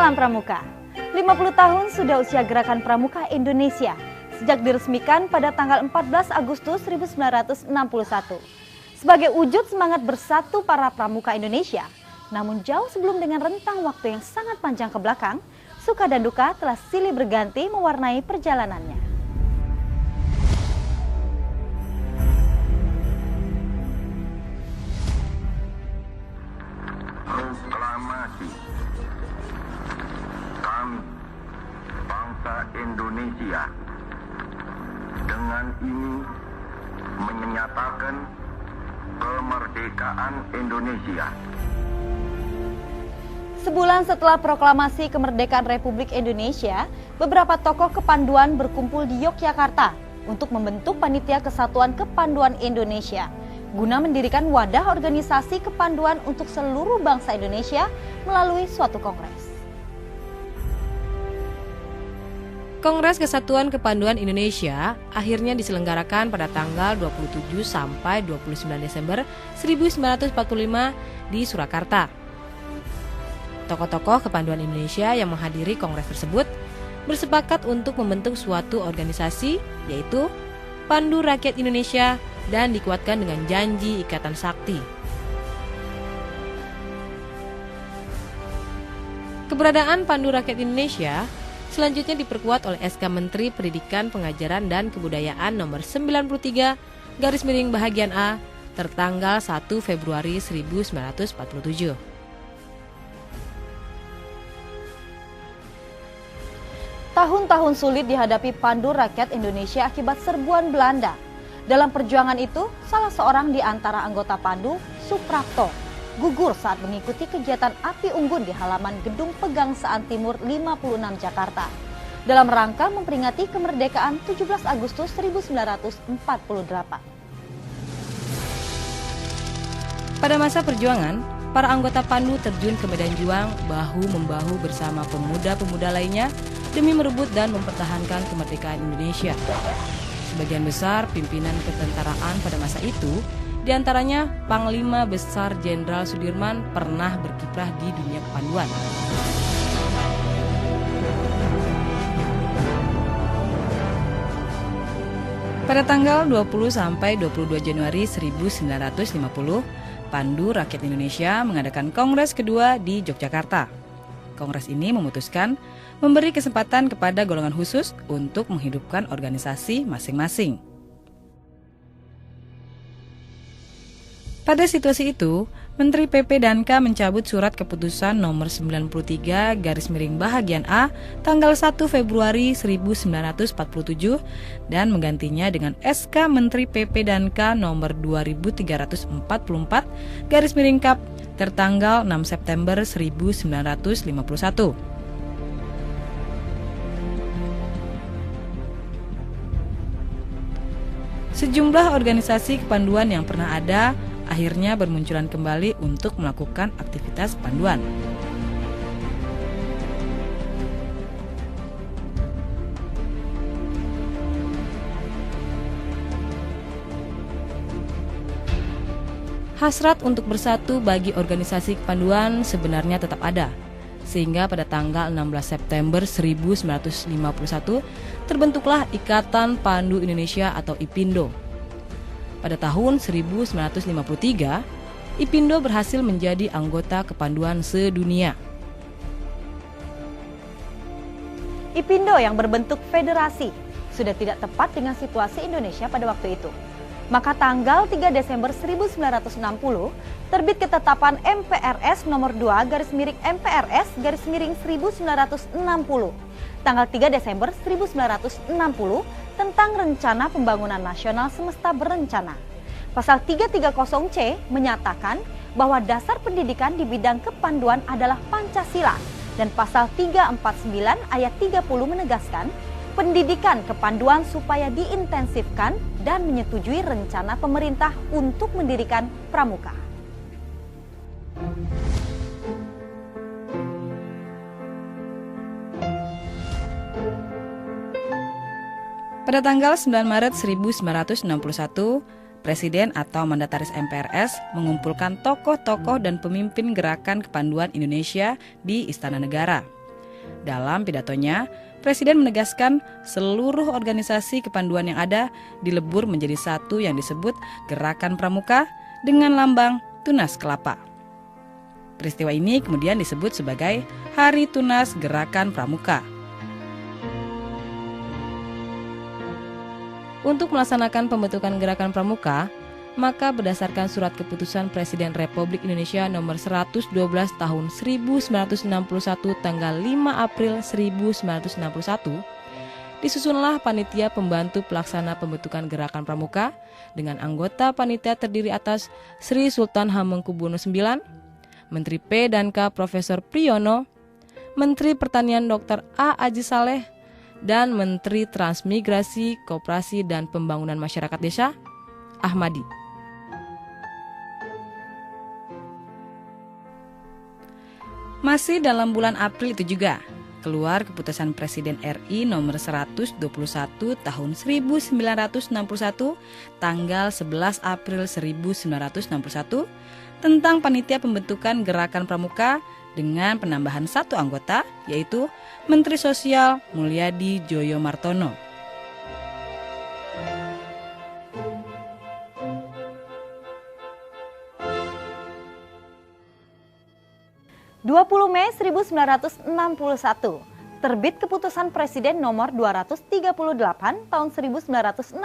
Salam Pramuka. 50 tahun sudah usia Gerakan Pramuka Indonesia sejak diresmikan pada tanggal 14 Agustus 1961. Sebagai wujud semangat bersatu para pramuka Indonesia, namun jauh sebelum dengan rentang waktu yang sangat panjang ke belakang, suka dan duka telah silih berganti mewarnai perjalanannya. Proklamasi kami, bangsa Indonesia, dengan ini menyatakan kemerdekaan Indonesia. Sebulan setelah proklamasi kemerdekaan Republik Indonesia, beberapa tokoh kepanduan berkumpul di Yogyakarta untuk membentuk Panitia Kesatuan Kepanduan Indonesia guna mendirikan wadah organisasi kepanduan untuk seluruh bangsa Indonesia melalui suatu kongres. Kongres Kesatuan Kepanduan Indonesia akhirnya diselenggarakan pada tanggal 27 sampai 29 Desember 1945 di Surakarta. Tokoh-tokoh kepanduan Indonesia yang menghadiri kongres tersebut bersepakat untuk membentuk suatu organisasi, yaitu Pandu Rakyat Indonesia, dan dikuatkan dengan janji Ikatan Sakti. Keberadaan Pandu Rakyat Indonesia selanjutnya diperkuat oleh SK Menteri Pendidikan, Pengajaran, dan Kebudayaan nomor 93/A tertanggal 1 Februari 1947. Tahun-tahun sulit dihadapi Pandu Rakyat Indonesia akibat serbuan Belanda. Dalam perjuangan itu, salah seorang di antara anggota Pandu, Suprapto, gugur saat mengikuti kegiatan api unggun di halaman Gedung Pegangsaan Timur 56 Jakarta dalam rangka memperingati kemerdekaan 17 Agustus 1948. Pada masa perjuangan, para anggota Pandu terjun ke medan juang bahu-membahu bersama pemuda-pemuda lainnya demi merebut dan mempertahankan kemerdekaan Indonesia. Sebagian besar pimpinan ketentaraan pada masa itu, diantaranya Panglima Besar Jenderal Sudirman, pernah berkiprah di dunia kepanduan. Pada tanggal 20 sampai 22 Januari 1950, Pandu Rakyat Indonesia mengadakan kongres kedua di Yogyakarta. Kongres ini memutuskan memberi kesempatan kepada golongan khusus untuk menghidupkan organisasi masing-masing. Pada situasi itu, Menteri PP dan K mencabut surat keputusan nomor 93/A tanggal 1 Februari 1947 dan menggantinya dengan SK Menteri PP dan K nomor 2344/Kap tertanggal 6 September 1951. Sejumlah organisasi kepanduan yang pernah ada akhirnya bermunculan kembali untuk melakukan aktivitas panduan. Hasrat untuk bersatu bagi organisasi kepanduan sebenarnya tetap ada, sehingga pada tanggal 16 September 1951 terbentuklah Ikatan Pandu Indonesia atau IPINDO. Pada tahun 1953, IPINDO berhasil menjadi anggota kepanduan sedunia. IPINDO yang berbentuk federasi sudah tidak tepat dengan situasi Indonesia pada waktu itu. Maka tanggal 3 Desember 1960 terbit ketetapan MPRS nomor 2/MPRS/1960 tanggal 3 Desember 1960 tentang Rencana Pembangunan Nasional Semesta Berencana. Pasal 330C menyatakan bahwa dasar pendidikan di bidang kepanduan adalah Pancasila, dan pasal 349 ayat 30 menegaskan pendidikan kepanduan supaya diintensifkan dan menyetujui rencana pemerintah untuk mendirikan pramuka. Pada tanggal 9 Maret 1961, Presiden atau Mandataris MPRS mengumpulkan tokoh-tokoh dan pemimpin gerakan kepanduan Indonesia di Istana Negara. Dalam pidatonya, Presiden menegaskan seluruh organisasi kepanduan yang ada dilebur menjadi satu yang disebut Gerakan Pramuka dengan lambang tunas kelapa. Peristiwa ini kemudian disebut sebagai Hari Tunas Gerakan Pramuka. Untuk melaksanakan pembentukan Gerakan Pramuka, maka berdasarkan surat keputusan Presiden Republik Indonesia nomor 112 tahun 1961 tanggal 5 April 1961, disusunlah panitia pembantu pelaksana pembentukan Gerakan Pramuka dengan anggota panitia terdiri atas Sri Sultan Hamengkubuwono IX, Menteri P dan K Profesor Priyono, Menteri Pertanian Dr. A. Aji Saleh, dan Menteri Transmigrasi, Koperasi dan Pembangunan Masyarakat Desa, Ahmadi. Masih dalam bulan April itu juga, keluar keputusan Presiden RI nomor 121 tahun 1961 tanggal 11 April 1961 tentang panitia pembentukan Gerakan Pramuka dengan penambahan 1 anggota, yaitu Menteri Sosial Mulyadi Joyo Martono. 20 Mei 1961, terbit Keputusan Presiden nomor 238 tahun 1961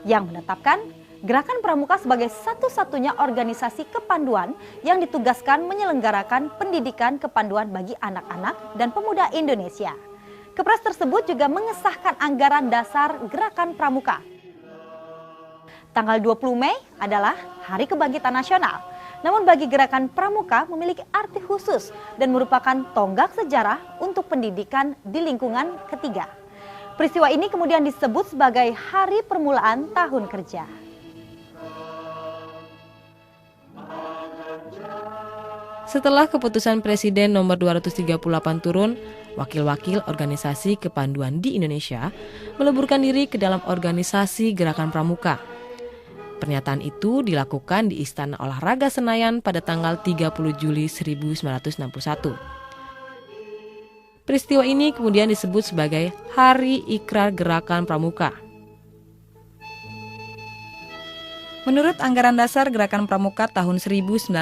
yang menetapkan Gerakan Pramuka sebagai satu-satunya organisasi kepanduan yang ditugaskan menyelenggarakan pendidikan kepanduan bagi anak-anak dan pemuda Indonesia. Kepres tersebut juga mengesahkan anggaran dasar Gerakan Pramuka. Tanggal 20 Mei adalah Hari Kebangkitan Nasional. Namun bagi Gerakan Pramuka memiliki arti khusus dan merupakan tonggak sejarah untuk pendidikan di lingkungan ketiga. Peristiwa ini kemudian disebut sebagai Hari Permulaan Tahun Kerja. Setelah keputusan Presiden nomor 238 turun, wakil-wakil organisasi kepanduan di Indonesia meleburkan diri ke dalam organisasi Gerakan Pramuka. Pernyataan itu dilakukan di Istana Olahraga Senayan pada tanggal 30 Juli 1961. Peristiwa ini kemudian disebut sebagai Hari Ikrar Gerakan Pramuka. Menurut Anggaran Dasar Gerakan Pramuka tahun 1961,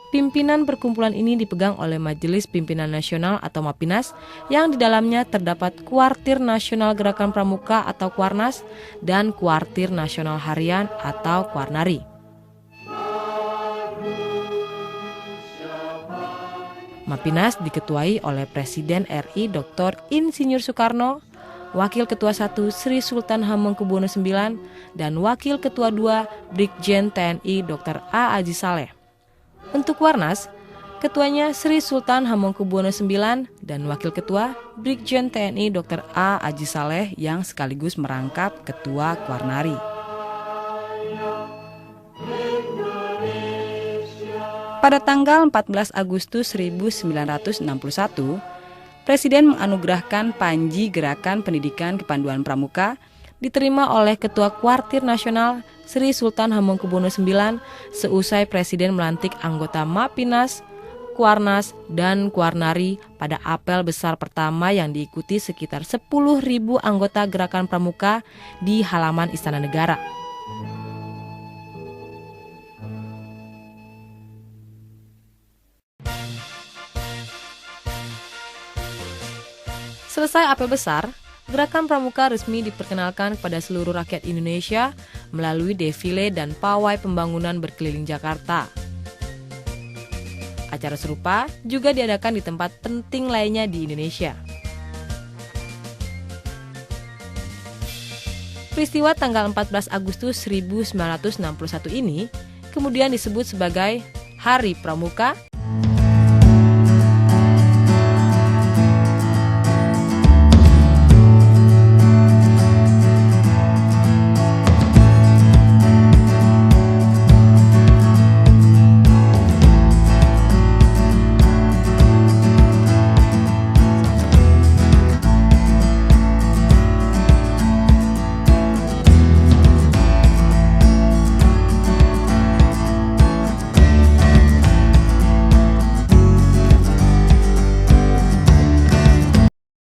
pimpinan perkumpulan ini dipegang oleh Majelis Pimpinan Nasional atau MAPINAS yang di dalamnya terdapat Kuartir Nasional Gerakan Pramuka atau Kuarnas dan Kuartir Nasional Harian atau Kuarnari. MAPINAS diketuai oleh Presiden RI Dr. Insinyur Soekarno, Wakil Ketua 1 Sri Sultan Hamengkubuwono IX, dan Wakil Ketua 2 Brigjen TNI Dr. A. Aji Saleh. Untuk Kuarnas, ketuanya Sri Sultan Hamengkubuwono IX dan Wakil Ketua Brigjen TNI Dr. A. Aji Saleh yang sekaligus merangkap Ketua Kuarnari. Pada tanggal 14 Agustus 1961, Presiden menganugerahkan Panji Gerakan Pendidikan Kepanduan Pramuka diterima oleh Ketua Kuartir Nasional Sri Sultan Hamengkubuwono IX seusai Presiden melantik anggota MAPINAS, Kuarnas, dan Kuarnari pada apel besar pertama yang diikuti sekitar 10.000 anggota Gerakan Pramuka di halaman Istana Negara. Selesai apel besar, Gerakan Pramuka resmi diperkenalkan kepada seluruh rakyat Indonesia melalui defile dan pawai pembangunan berkeliling Jakarta. Acara serupa juga diadakan di tempat penting lainnya di Indonesia. Peristiwa tanggal 14 Agustus 1961 ini kemudian disebut sebagai Hari Pramuka